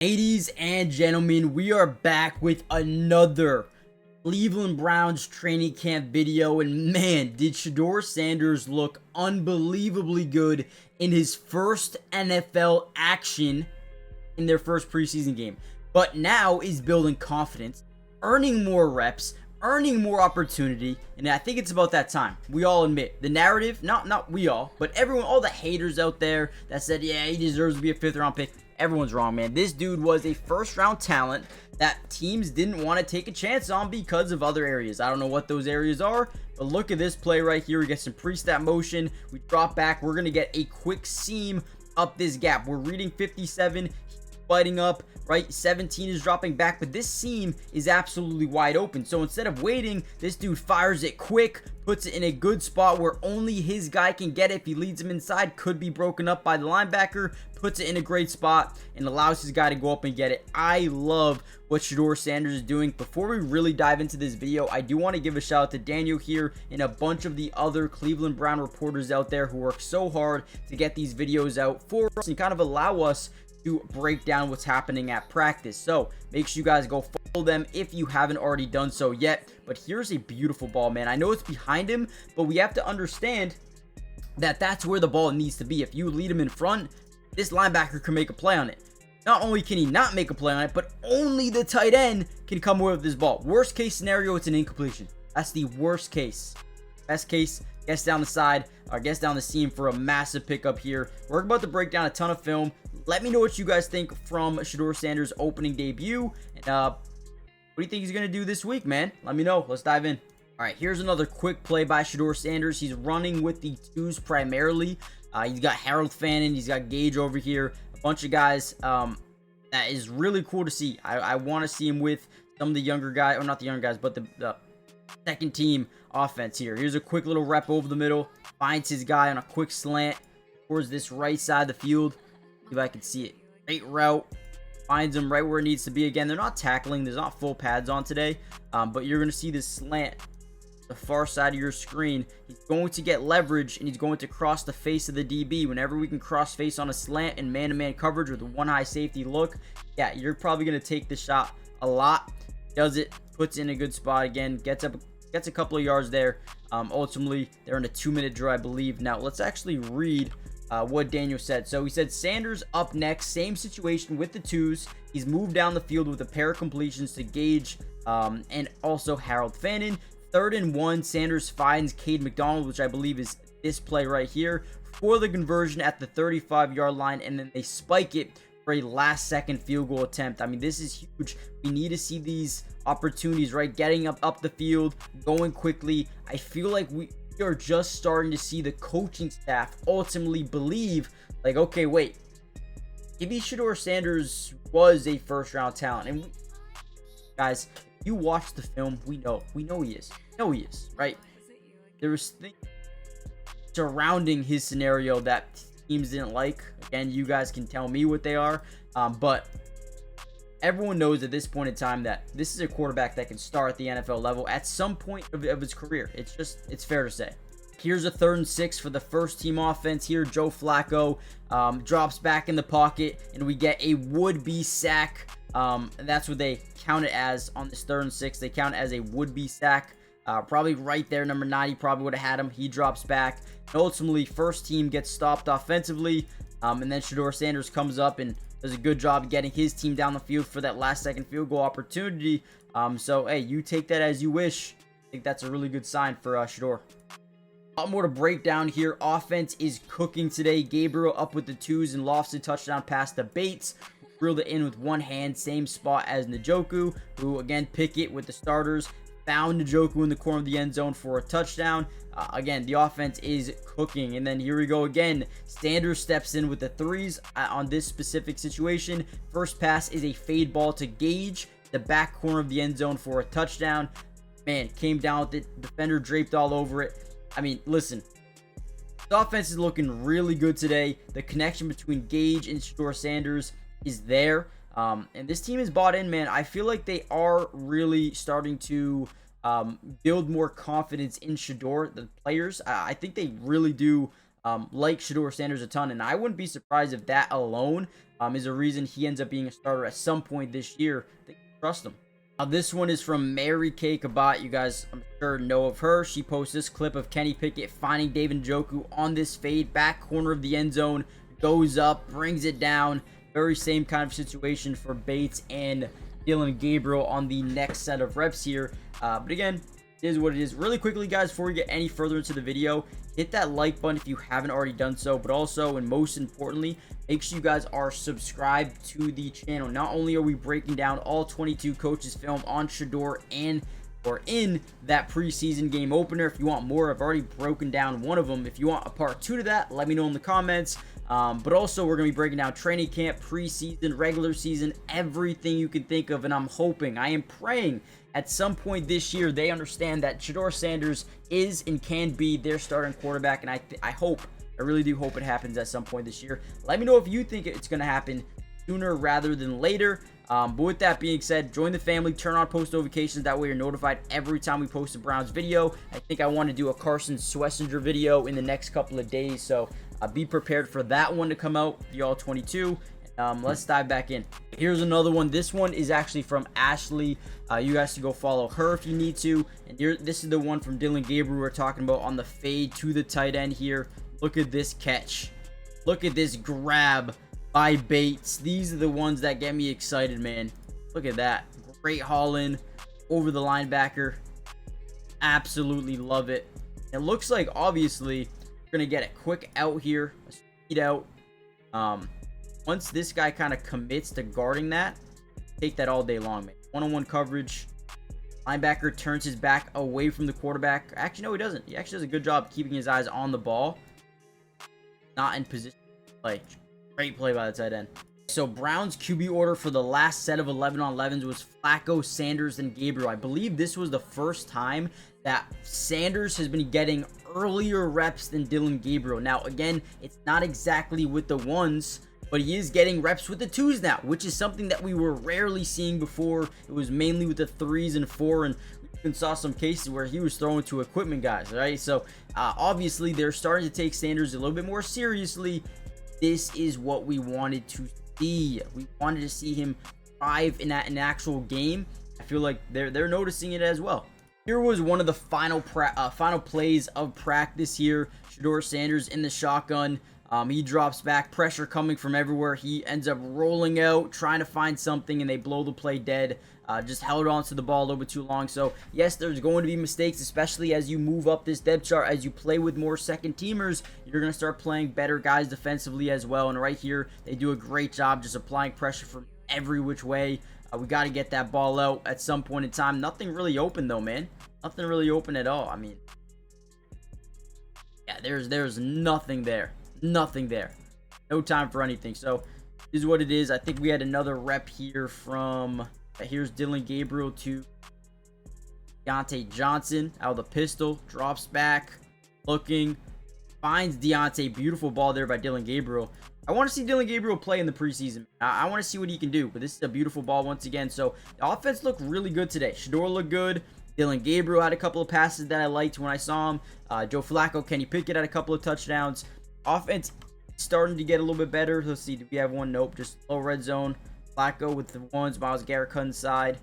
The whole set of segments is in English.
Ladies and gentlemen, we are back with another Cleveland Browns training camp video, and man, did Shador Sanders look unbelievably good in his first NFL action in their first preseason game. But now is building confidence, earning more reps, earning more opportunity, and I think it's about that time. We all admit the narrative, not we all, but everyone, all the haters out there that said, yeah, he deserves to be a 5th round pick. Everyone's wrong, man. This dude was a first-round talent that teams didn't want to take a chance on because of other areas. I don't know what those areas are, but look at this play right here. We get some pre-snap motion. We drop back. We're going to get a quick seam up this gap. We're reading 57, fighting up, right? 17 is dropping back, but this seam is absolutely wide open. So instead of waiting, this dude fires it quick, puts it in a good spot where only his guy can get it. If he leads him inside, could be broken up by the linebacker, puts it in a great spot and allows his guy to go up and get it. I love what Shador Sanders is doing. Before we really dive into this video, I do want to give a shout out to Daniel here and a bunch of the other Cleveland Brown reporters out there who work so hard to get these videos out for us and kind of allow us to break down what's happening at practice. So make sure you guys go follow them if you haven't already done so yet. But here's a beautiful ball, man. I know it's behind him, but we have to understand that that's where the ball needs to be. If you lead him in front, this linebacker can make a play on it. Not only can he not make a play on it, but only the tight end can come away with this ball. Worst case scenario, it's an incompletion. That's the worst case. Best case, gets down the side, or gets down the seam for a massive pickup here. We're about to break down a ton of film. Let me know what you guys think from Shador Sanders' opening debut. And what do you think he's going to do this week, man? Let me know. Let's dive in. All right, here's another quick play by Shador Sanders. He's running with the twos primarily. He's got Harold Fannin. He's got Gage over here. A bunch of guys that is really cool to see. I want to see him with some of the younger guys, or not the younger guys, but the second team offense here. Here's a quick little rep over the middle. Finds his guy on a quick slant towards this right side of the field. See if I can see it. Great route. Finds him right where it needs to be. Again, they're not tackling. There's not full pads on today. But you're going to see this slant the far side of your screen. He's going to get leverage and he's going to cross the face of the DB. Whenever we can cross face on a slant and man-to-man coverage with a one high safety look, yeah, you're probably going to take the shot a lot. Does it, puts in a good spot again, gets a couple of yards there. Ultimately, they're in a 2-minute drill, I believe. Now, let's actually read what Daniel said. So he said Sanders up next, same situation with the twos. He's moved down the field with a pair of completions to Gage and also Harold Fannin. 3rd and 1, Sanders finds Cade McDonald, which I believe is this play right here, for the conversion at the 35-yard line, and then they spike it for a last-second field goal attempt. I mean, this is huge. We need to see these opportunities, right? Getting up the field, going quickly. I feel like we are just starting to see the coaching staff ultimately believe, like, okay, wait, maybe Shedeur Sanders was a first-round talent, and guys, you watch the film, we know he is. He is, right? There was things surrounding his scenario that teams didn't like. Again, you guys can tell me what they are, but everyone knows at this point in time that this is a quarterback that can start at the NFL level at some point of his career. It's fair to say. Here's a 3rd and 6 for the first team offense here. Joe Flacco drops back in the pocket, and we get a would-be sack. And that's what they count it as on this 3rd and 6. They count it as a would-be sack. Probably right there, number 90 probably would have had him. He drops back. And ultimately, first team gets stopped offensively. And then Shador Sanders comes up and does a good job getting his team down the field for that last-second field goal opportunity. So, hey, you take that as you wish. I think that's a really good sign for Shador. A lot more to break down here. Offense is cooking today. Gabriel up with the twos and lofts a touchdown pass to Bates. Reeled it in with one hand, same spot as Njoku, who again Pickett with the starters found Njoku in the corner of the end zone for a touchdown. Again, the offense is cooking. And then here we go again. Sanders steps in with the threes on this specific situation. First pass is a fade ball to Gage, the back corner of the end zone for a touchdown. Man, came down with it. Defender draped all over it. I mean, listen. The offense is looking really good today. The connection between Gage and Shador Sanders is there. And this team is bought in, man. I feel like they are really starting to build more confidence in Shedeur, the players. I think they really do like Shador Sanders a ton, and I wouldn't be surprised if that alone is a reason he ends up being a starter at some point this year. I think trust him. Now, this one is from Mary Kay Kabat. You guys, I'm sure, know of her. She posts this clip of Kenny Pickett finding David Njoku on this fade, back corner of the end zone, goes up, brings it down. Very same kind of situation for Bates and Dillon Gabriel on the next set of reps here. But again, it is what it is. Really quickly, guys, before we get any further into the video, hit that like button if you haven't already done so, but also, and most importantly, make sure you guys are subscribed to the channel. Not only are we breaking down all 22 coaches film on Shedeur and or in that preseason game opener. If you want more, I've already broken down one of them. If you want a part 2 to that, let me know in the comments. But also, we're going to be breaking down training camp, preseason, regular season, everything you can think of. And I'm hoping, I am praying, at some point this year, they understand that Shador Sanders is and can be their starting quarterback. And I hope, I really do hope it happens at some point this year. Let me know if you think it's going to happen sooner rather than later. But with that being said, join the family, turn on post notifications. That way you're notified every time we post a Browns video. I think I want to do a Carson Swessinger video in the next couple of days. So be prepared for that one to come out, the all 22. Let's dive back in. Here's another one. This one is actually from Ashley. You guys can go follow her if you need to. And here, this is the one from Dillon Gabriel we're talking about on the fade to the tight end here. Look at this catch. Look at this grab by Bates. These are the ones that get me excited, man. Look at that. Great haul in over the linebacker. Absolutely love it. It looks like, obviously, we're going to get a quick out here. A speed out. Once this guy kind of commits to guarding that, take that all day long, man. One-on-one coverage. Linebacker turns his back away from the quarterback. Actually, no, he doesn't. He actually does a good job keeping his eyes on the ball. Not in position to play. Great play by the tight end. So Browns QB order for the last set of 11-on-11s was Flacco, Sanders, and Gabriel. I believe this was the first time that Sanders has been getting earlier reps than Dillon Gabriel. Now, again, it's not exactly with the ones, but he is getting reps with the 2s now, which is something that we were rarely seeing before. It was mainly with the 3s and 4, and we even saw some cases where he was throwing to equipment guys, right? So, obviously, they're starting to take Sanders a little bit more seriously. This is what we wanted to see. We wanted to see him thrive in an actual game. I feel like they're noticing it as well. Here was one of the final plays of practice here. Shador Sanders in the shotgun. He drops back, pressure coming from everywhere. He ends up rolling out, trying to find something, and they blow the play dead. Just held on to the ball a little bit too long. So, yes, there's going to be mistakes, especially as you move up this depth chart. As you play with more second teamers, you're going to start playing better guys defensively as well. And right here, they do a great job just applying pressure from every which way. We got to get that ball out at some point in time. Nothing really open, though, man. Nothing really open at all. I mean, yeah, there's nothing there. Nothing there. No time for anything. So, this is what it is. I think we had another rep here from... Here's Dillon Gabriel to Deontay Johnson out of the pistol. Drops back. Looking. Finds Deontay. Beautiful ball there by Dillon Gabriel. I want to see Dillon Gabriel play in the preseason. I want to see what he can do. But this is a beautiful ball once again. So, the offense looked really good today. Shedeur looked good. Dillon Gabriel had a couple of passes that I liked when I saw him. Joe Flacco, Kenny Pickett had a couple of touchdowns. Offense starting to get a little bit better. Let's see. Do we have one? Nope. Just low red zone. Flacco with the ones. Myles Garrett cut inside.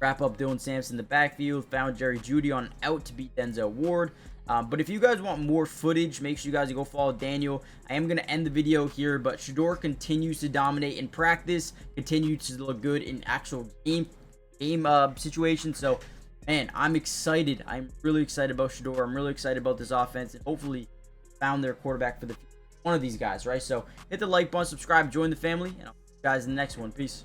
Wrap up Dylan Sampson in the backfield. Found Jerry Jeudy on an out to beat Denzel Ward. But if you guys want more footage, make sure you guys go follow Daniel. I am going to end the video here, but Shedeur continues to dominate in practice. Continues to look good in actual game situations. So, man, I'm excited. I'm really excited about Shedeur. I'm really excited about this offense. And hopefully found their quarterback for the future. One of these guys, right? So hit the like button, subscribe, join the family, and I'll see you guys in the next one. Peace.